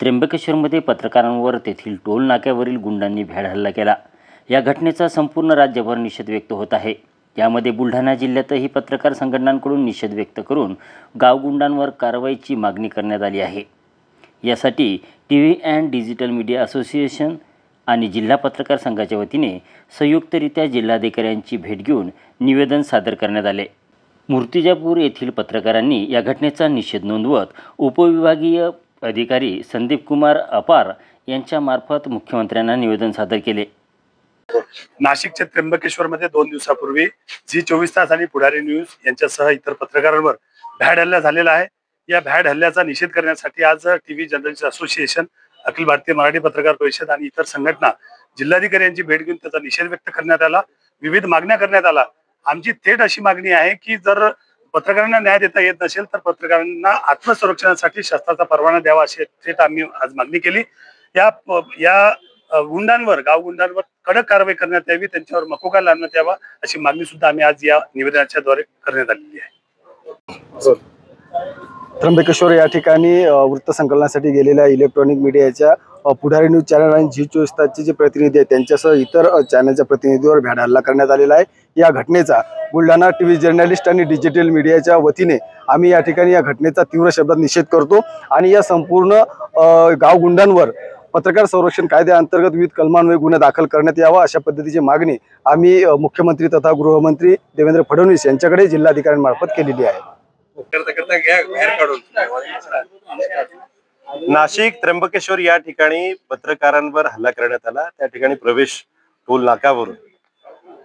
त्र्यंबकेश्वरमध्ये पत्रकारांवर तेथील टोल नाक्यावरील गुंडांनी भ्याड हल्ला केला। या घटनेचा संपूर्ण राज्यभर निषेध व्यक्त होत आहे। यामध्ये बुलढाणा जिल्ह्यातही पत्रकार संघटनांकडून निषेध व्यक्त करून गावगुंडांवर कारवाईची मागणी करण्यात आली आहे। यासाठी TV and digital media association आणि जिल्हा पत्रकार संघाच्या वतीने संयुक्तरित्या जिल्हाधिकाऱ्यांची भेट घेऊन निवेदन सादर करण्यात आले। मूर्तिजापूर येथील पत्रकारांनी या घटनेचा निषेध नोंदवत उपविभागीय अधिकारी संदीप कुमार अपार यांच्या मार्फत मुख्यमंत्र्यांना निवेदन सादर केले। नाशिकच्या त्र्यंबकेश्वरमध्ये 2 दिवसापूर्वी जी24 तास आणि पुढारी न्यूज यांच्यासह इतर पत्रकारांवर भ्याड हल्ला झालेला आहे। या भ्याड हल्ल्याचा निषेध करण्यासाठी आज TV journalist association, Akhil Bharatiya Marathi पत्रकार परिषद आणि इतर संघटना जिल्हाधिकारी यांची भेट घेऊन त्याचा निषेध व्यक्त करण्यात आला। विविध मागण्या करण्यात आला। आमची थेट अशी मागणी आहे की जर पत्रकारांना न्याय देता येत नसेल तर पत्रकारांना आत्मसंरक्षणासाठी शस्त्राचा परवाना द्यावा अशी थेट आम्ही आज मागणी केली। या गुंडांवर, गावगुंडांवर कडक कारवाई करण्यात यावी, त्यांच्यावर मकोका लावण्यात यावा अशी मागणी सुद्धा आम्ही आज या निवेदनाच्या द्वारे करण्यात आलेली आहे। त्र्यंबकेश्वर या ठिकाणी वृत्तसंकलनासाठी गेलेल्या इलेक्ट्रॉनिक मीडियाच्या पुढारी न्यूज चॅनल आणि जी24 तासचे जे प्रतिनिधी आहेत त्यांच्यासह इतर चॅनलच्या प्रतिनिधीवर भ्याड हल्ला करण्यात आलेला आहे। या घटनेचा बुलढाणा टीव्ही जर्नलिस्ट आणि डिजिटल मीडियाच्या वतीने आम्ही या ठिकाणी या घटनेचा तीव्र शब्दात निषेध करतो आणि या संपूर्ण गावगुंडांवर पत्रकार संरक्षण कायद्याअंतर्गत विविध कलमांवर गुन्हा दाखल करण्यात यावा अशा पद्धतीची मागणी आम्ही मुख्यमंत्री तथा गृहमंत्री देवेंद्र फडणवीस यांच्याकडे जिल्हाधिकाऱ्यांमार्फत केलेली आहे। नाशिक त्र्यंबकेश्वर या ठिकाणी पत्रकारांवर हल्ला करण्यात आला। त्या ठिकाणी प्रवेश टोल नाक्यावरून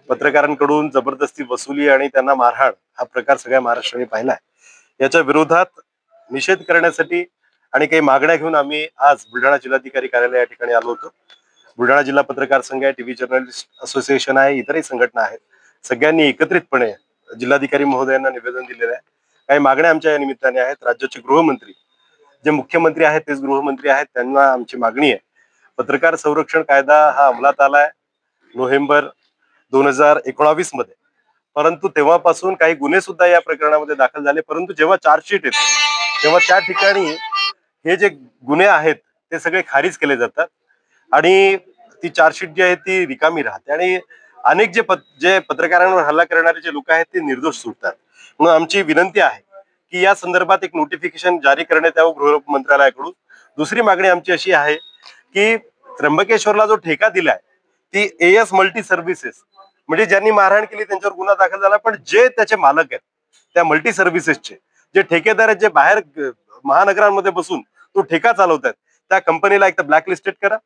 पत्रकारांकडून जबरदस्ती वसुली आणि त्यांना मारहाण हा प्रकार सगळ्या महाराष्ट्राने पाहिला आहे। याच्या विरोधात निषेध करण्यासाठी आणि काही मागण्या घेऊन आम्ही आज बुलढाणा जिल्हाधिकारी कार्यालय या ठिकाणी आलो होतो। बुलढाणा जिल्हा पत्रकार संघ आहे, टीव्ही जर्नलिस्ट असोसिएशन आहे, इतरही संघटना आहेत, सगळ्यांनी एकत्रितपणे जिल्हाधिकारी महोदयांना निवेदन दिलेलं आहे। काही मागण्या आमच्या या निमित्ताने आहेत। राज्याचे गृहमंत्री, जे मुख्यमंत्री आहेत तेच गृहमंत्री आहेत, त्यांना आमची मागणी आहे, पत्रकार संरक्षण कायदा हा अंमलात आलाय नोव्हेंबर 2019 मध्ये, परंतु तेव्हापासून काही गुन्हे सुद्धा या प्रकरणामध्ये दाखल झाले, परंतु जेव्हा चार्जशीट येते तेव्हा त्या ठिकाणी हे जे गुन्हे आहेत ते सगळे खारिज केले जातात आणि ती चार्जशीट जी आहे ती रिकामी राहते आणि अनेक जे पत्रकारांवर हल्ला करणारे जे लोक आहेत ते निर्दोष सुटतात। म्हणून आमची विनंती आहे की या संदर्भात एक नोटिफिकेशन जारी करण्यात यावं गृह मंत्रालयाकडून। दुसरी मागणी आमची अशी आहे की त्र्यंबकेश्वरला जो ठेका दिलाय ती एएस मल्टी सर्व्हिसेस, म्हणजे ज्यांनी मारहाण केली त्यांच्यावर गुन्हा दाखल झाला, पण जे त्याचे मालक आहेत त्या मल्टी सर्व्हिसेसचे जे ठेकेदार आहेत, जे बाहेर महानगरांमध्ये बसून तो ठेका चालवतात, त्या कंपनीला एक तर ब्लॅकलिस्टेड करा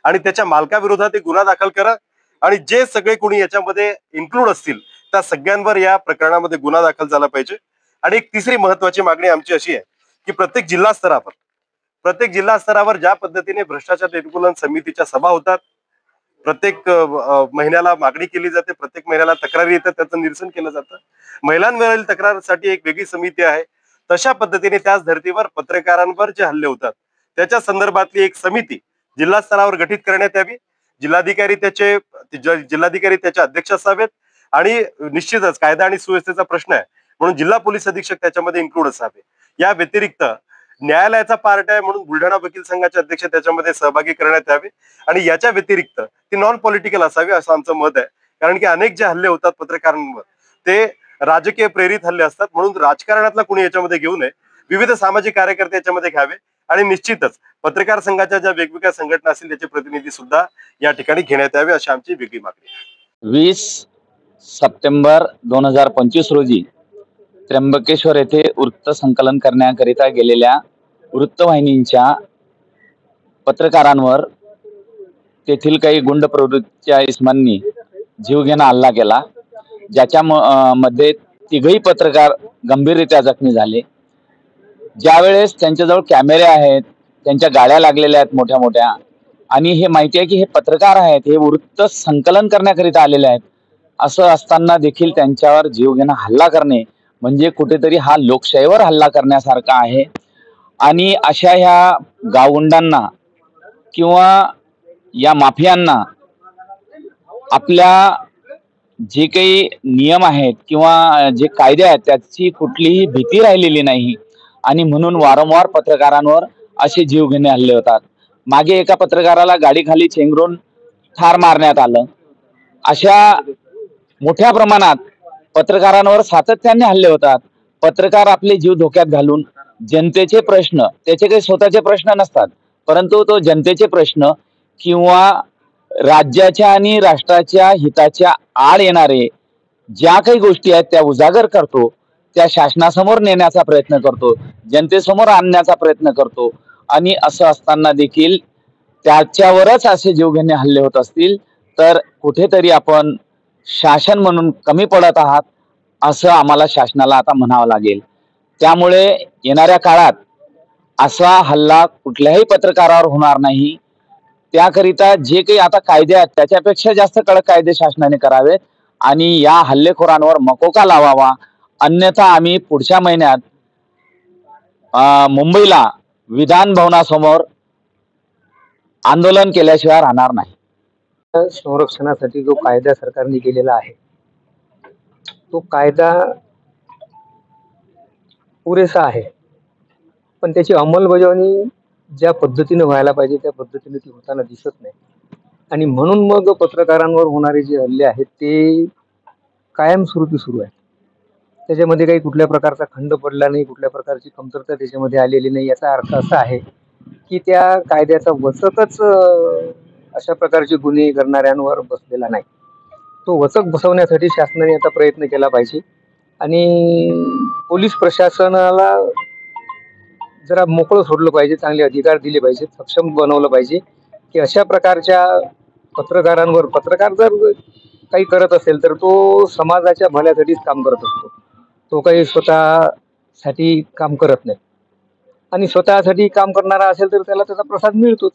आणि त्याच्या मालकाविरोधात एक गुन्हा दाखल करा आणि जे सगळे कोणी याच्यामध्ये इन्क्लूड असतील त्या सगळ्यांवर या प्रकरणामध्ये गुन्हा दाखल झाला पाहिजे। आणि एक तिसरी महत्वाची मागणी आमची अशी आहे की प्रत्येक जिल्हा स्तरावर ज्या पद्धतीने भ्रष्टाचार निर्मूलन समितीच्या सभा होतात, प्रत्येक महिन्याला मागणी केली जाते, प्रत्येक महिन्याला तक्रारी येतात, त्याचं निरसन केलं जातं, महिलांवरील तक्रारीसाठी एक वेगळी समिती आहे, तशा पद्धतीने त्याच धर्तीवर पत्रकारांवर जे हल्ले होतात त्याच्या संदर्भातली एक समिती जिल्हा स्तरावर गठीत करण्यात यावी। जिल्हाधिकारी त्याचे अध्यक्ष असावेत आणि निश्चितच कायदा आणि सुव्यवस्थेचा प्रश्न आहे म्हणून जिल्हा पोलीस अधीक्षक त्याच्यामध्ये इन्क्लूड असावे। या व्यतिरिक्त न्यायालयाचा पार्ट आहे म्हणून बुलढाणा वकील संघाचे अध्यक्ष त्याच्यामध्ये सहभागी करण्यात यावे आणि याच्या व्यतिरिक्त ती नॉन पॉलिटिकल असावी असं आमचं मत आहे। कारण की अनेक जे हल्ले होतात पत्रकारांवर ते राजकीय प्रेरित हल्ले असतात, म्हणून राजकारणातला कोणी याच्यामध्ये घेऊ नये, विविध सामाजिक कार्यकर्ते याच्यामध्ये घ्यावे आणि निश्चितच पत्रकार संघाच्या ज्या वेगवेगळ्या संघटना असतील त्याचे प्रतिनिधी सुद्धा या ठिकाणी घेण्यात यावे अशी आमची वेगळी मागणी आहे। 20 सप्टेंबर 2025 रोजी त्र्यंबकेश्वर येथे वृत्त संकलन करण्याकरिता गेलेल्या वृत्तवाहिनींच्या पत्रकारांवर तेथील काही गुंड प्रवृत्तीच्या इस्मांनी जीवघेणा हल्ला केला, ज्याच्या मध्ये तिघही पत्रकार गंभीररित्या जखमी झाले। ज्यावेळेस त्यांच्याजवळ कॅमेरे आहेत, त्यांच्या गाड्या लागलेल्या आहेत मोठ्या मोठ्या, आणि हे माहिती आहे की हे पत्रकार आहेत, हे वृत्त संकलन करण्याकरिता आलेले आहेत, असं असताना देखील त्यांच्यावर जीवघेणा हल्ला करणे म्हणजे कुठेतरी हा लोकशाहीवर हल्ला करण्यासारखा आहे। आणि अशा ह्या गावगुंडांना किंवा या माफियांना आपल्या जे काही नियम आहेत किंवा जे कायदे आहेत त्याची कुठलीही भीती राहिलेली नाही आणि म्हणून वारंवार पत्रकारांवर असे जीवघेणे हल्ले होतात. मागे एका पत्रकाराला गाडीखाली चेंगरून ठार मारण्यात आलं. अशा मोठ्या प्रमाणात पत्रकारांवर सातत्याने हल्ले होतात. पत्रकार आपले जीव धोक्यात घालून जनतेचे प्रश्न, त्याचे काही स्वतःचे प्रश्न नसतात, परंतु तो जनतेचे प्रश्न किंवा राज्याच्या आणि राष्ट्राच्या हिताच्या आड येणारे ज्या काही गोष्टी आहेत त्या उजागर करतो, त्या शासनासमोर नेण्याचा प्रयत्न करतो, जनतेसमोर आणण्याचा प्रयत्न करतो. आणि असं असताना देखील त्याच्यावरच असे जीवघेणे हल्ले होत असतील तर कुठेतरी आपण शासन म्हणून कमी पडत आहात असं आम्हाला शासनाला आता म्हणावं लागेल. त्यामुळे येणाऱ्या काळात असा हल्ला कुठल्याही पत्रकारावर होणार नाही. त्याकरिता जे काही आता कायदे आहेत त्याच्यापेक्षा जास्त कडक कायदे शासनाने करावेत आणि या हल्लेखोरांवर मकोका लावावा. अन्यथा आम्ही पुढच्या महिन्यात मुंबईला विधान भवनासमोर आंदोलन केल्याशिवाय राहणार नाही. संरक्षणासाठी जो कायदा सरकारने केलेला आहे तो कायदा पुरेसा आहे, पण त्याची अंमलबजावणी ज्या पद्धतीने व्हायला पाहिजे त्या पद्धतीने ती होताना दिसत नाही. आणि म्हणून मग पत्रकारांवर होणारे जे हल्ले आहेत ते कायमस्वरूपी सुरू आहे. त्याच्यामध्ये काही कुठल्या प्रकारचा खंड पडला नाही, कुठल्या प्रकारची कमतरता त्याच्यामध्ये आलेली नाही. याचा अर्थ असा आहे की त्या कायद्याचा वचकच अशा प्रकारचे गुन्हे करणाऱ्यांवर बसलेला नाही. तो वचक बसवण्यासाठी शासनाने आता प्रयत्न केला पाहिजे आणि पोलीस प्रशासनाला जरा मोकळं सोडलं पाहिजे, चांगले अधिकार दिले पाहिजे, सक्षम बनवलं पाहिजे की अशा प्रकारच्या पत्रकारांवर, पत्रकार जर काही करत असेल तर तो समाजाच्या भल्यासाठीच काम करत असतो. तो काही स्वतःसाठी काम करत नाही आणि स्वतःसाठी काम करणारा असेल तर त्याला त्याचा प्रसाद मिळतोच,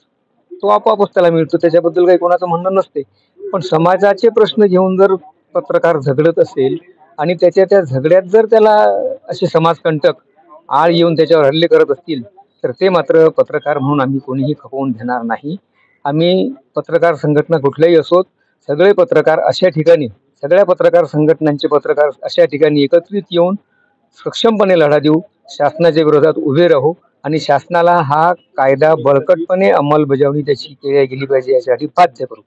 तो आपोआपच त्याला मिळतो, त्याच्याबद्दल काही कोणाचं म्हणणं नसते. पण समाजाचे प्रश्न घेऊन जर पत्रकार झगडत असेल आणि त्या झगड्यात जर त्याला असे समाजकंटक आळ येऊन त्याच्यावर हल्ले करत असतील तर ते मात्र पत्रकार म्हणून आम्ही कोणीही खपवून घेणार नाही. आम्ही पत्रकार संघटना कुठल्याही असोत, सगळे पत्रकार अशा ठिकाणी, सगळ्या पत्रकार संघटनांचे पत्रकार अशा ठिकाणी एकत्रित येऊन सक्षमपणे लढा देऊ, शासनाच्या विरोधात उभे राहू आणि शासनाला हा कायदा बळकटपणे अंमलबजावणी त्याची केली गेली पाहिजे यासाठी बाध्य करू.